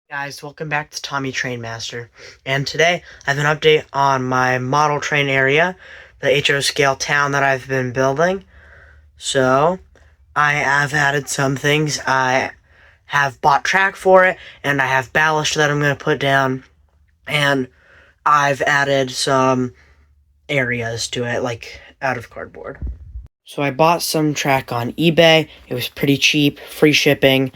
Guys, welcome back to Tommy Trainmaster, and today I have an update on my model train area, the HO scale town that I've been building. So, I have added some things. I have bought track for it, and I have ballast that I'm going to put down, and I've added some areas to it, like out of cardboard. So I bought some track on eBay. It was pretty cheap, free shipping.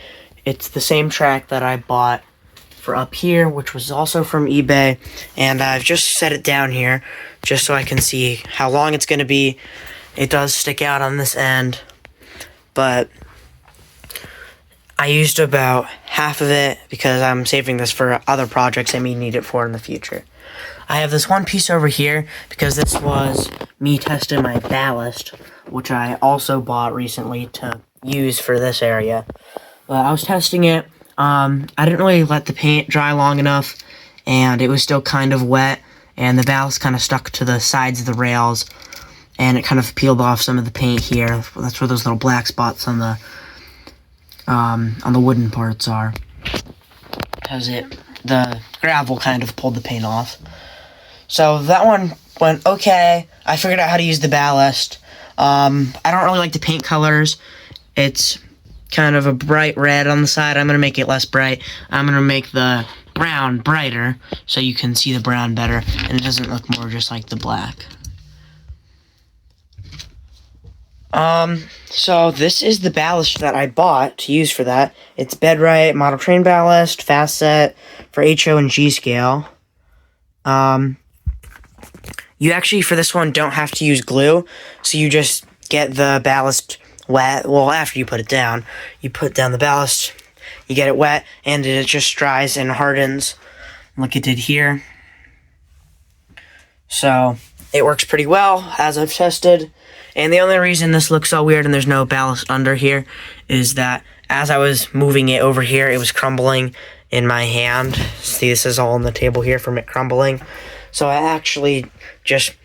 It's the same track that I bought for up here, which was also from eBay, and I've just set it down here just so I can see how long it's going to be. It does stick out on this end, but I used about half of it because I'm saving this for other projects I may need it for in the future. I have this one piece over here because this was me testing my ballast, which I also bought recently to use for this area. I was testing it. I didn't really let the paint dry long enough, and it was still kind of wet, and the ballast kind of stuck to the sides of the rails, and it kind of peeled off some of the paint here. That's where those little black spots on the wooden parts are, because the gravel kind of pulled the paint off. So that one went okay. I figured out how to use the ballast. I don't really like the paint colors. It's kind of a bright red on the side. I'm going to make it less bright. I'm going to make the brown brighter so you can see the brown better and it doesn't look more just like the black. So this is the ballast that I bought to use for that. It's Bedrite Model Train Ballast, Fast Set for HO and G scale. You actually, for this one, don't have to use glue, so you just get the ballast wet. Well, after you put it down, you put down the ballast, you get it wet, and it just dries and hardens like it did here. So it works pretty well, as I've tested. And the only reason this looks all weird and there's no ballast under here is that as I was moving it over here, it was crumbling in my hand. See, this is all on the table here from it crumbling. So I actually just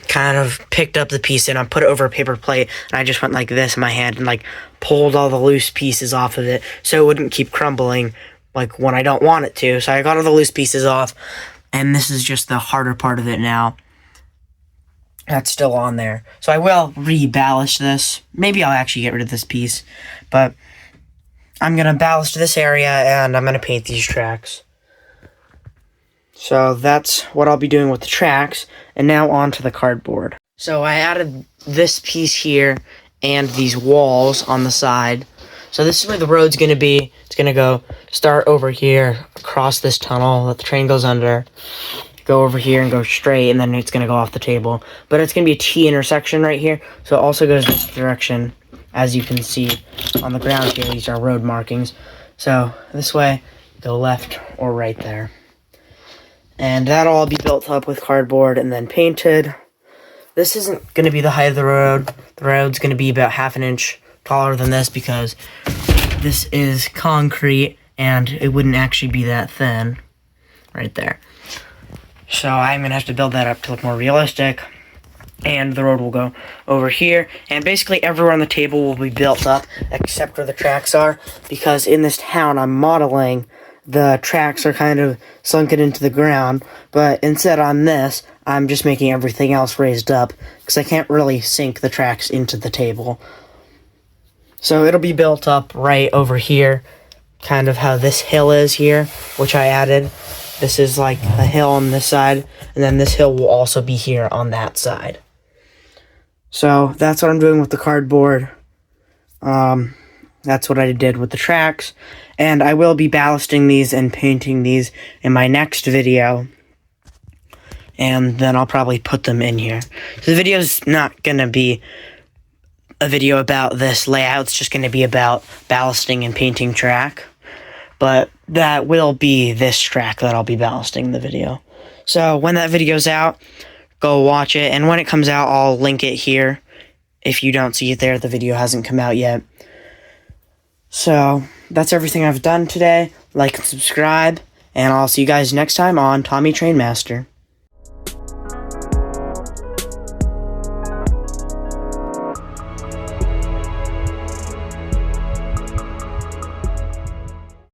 kind of picked up the piece and I put it over a paper plate, and I just went like this in my hand and like pulled all the loose pieces off of it so it wouldn't keep crumbling like when I don't want it to. So I got all the loose pieces off, and this is just the harder part of it now. That's still on there. So I will re-ballast this. Maybe I'll actually get rid of this piece, but I'm going to ballast this area and I'm going to paint these tracks. So that's what I'll be doing with the tracks, and now on to the cardboard. So I added this piece here and these walls on the side. So this is where the road's going to be. It's going to start over here, across this tunnel that the train goes under, go over here and go straight, and then it's going to go off the table. But it's going to be a T intersection right here, so it also goes this direction. As you can see on the ground here, these are road markings. So this way, go left or right there. And that'll all be built up with cardboard and then painted. This isn't going to be the height of the road. The road's going to be about half an inch taller than this because this is concrete and it wouldn't actually be that thin right there. So I'm going to have to build that up to look more realistic. And the road will go over here. And basically everywhere on the table will be built up except where the tracks are, because in this town I'm modeling, the tracks are kind of sunken into the ground, but instead on this, I'm just making everything else raised up, because I can't really sink the tracks into the table. So it'll be built up right over here, kind of how this hill is here, which I added. This is like a hill on this side, and then this hill will also be here on that side. So that's what I'm doing with the cardboard. That's what I did with the tracks, and I will be ballasting these and painting these in my next video, and then I'll probably put them in here. So the video's not going to be a video about this layout, it's just going to be about ballasting and painting track, but that will be this track that I'll be ballasting in the video. So when that video's out, go watch it, and when it comes out, I'll link it here. If you don't see it there, the video hasn't come out yet. So, that's everything I've done today. Like and subscribe, and I'll see you guys next time on Tommy Trainmaster.